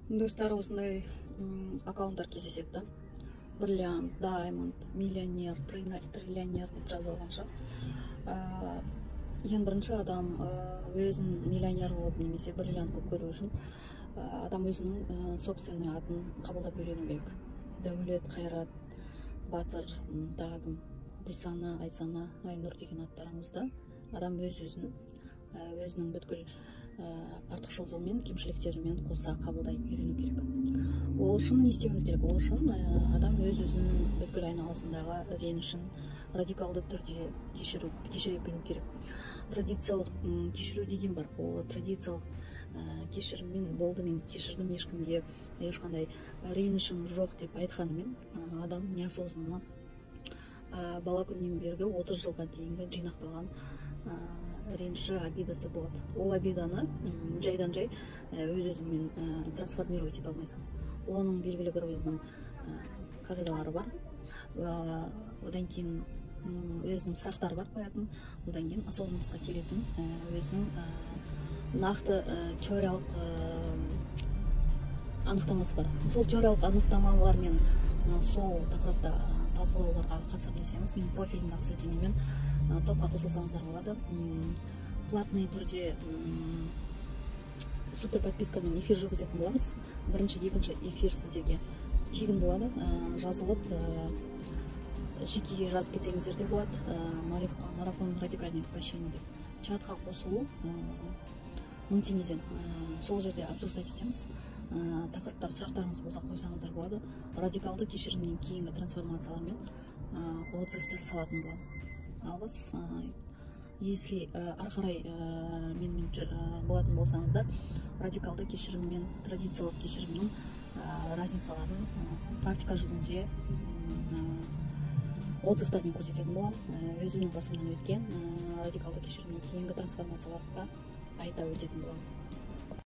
Достар осындай аккаунттар кездеседі да. Бриллиант, даймонд, миллионер, триллионер деп жазылғанша. Ең бірінші адам өзін миллионер қылып немесе бриллиант қылып көру үшін адам өзінің собственный атын қабылдап үйрену керек. Дәулет, қайрат, батыр, тағы Гүлсана, Айсана, Айнұр деген аттарыңызда адам өзінің бүткіл артықшылығы мен кемшіліктерімен қоса қабылдай үйрену керек. Ол үшін не істеуіміз керек? Ол үшін адам өзінің бүткіл айналасындағы ренішін радикалды түрде кешіре білу керек. Традициялық кешіру деген бар. Ол традициялық кешіріммен болды, мен кешірдім, ешкімге ешқандай ренішім жоқ деп айтқанымен адам неосознанно бала күннен бергі 30 жылға дейінгі жинақталған реніші, обидасы болады. Ол обиданы жайдан жай өз-өзіңмен трансформировать ете алмайсың. Оның белгілі бір өзінің қағидалары бар. Одан кейін өзінің сұрақтары бар қоятын, одан кейін осознанностьқа келетін өзінің нақты теориялық анықтамасы бар. Сол теориялық анықтамалар мен сол тақырыпта талқылауларға қатысамын десеңіз, менің профилімдағы сілтемемен топқа қосылсаңыздар болады. Платный түрде супер подпискамен эфир жүргізетін боламыз. Бірінші, екінші эфир сіздерге тегін болады. Жазылып жеке жазып кетсеңіздер де болады. Марафон радикальный прощение деп чатқа қосылу 1000 теңгеден. Сол жерде обсуждать етеміз. Тақырыптар, сұрақтарыңыз болса қойсаңыздар болады. Радикалды кешірімнен кейінгі трансформациялармен отзывтар салатын боламын. Алғыс. Если ары қарай менімен болатын болсаңыздар, радикалды кешірім мен традициялық кешірімнің разницаларын практика жүзінде отзывтармен көрсететін боламын. Өзімнің басымнан өткен радикалды кешірімнен кейінгі трансформацияларды да айта өтетін боламын.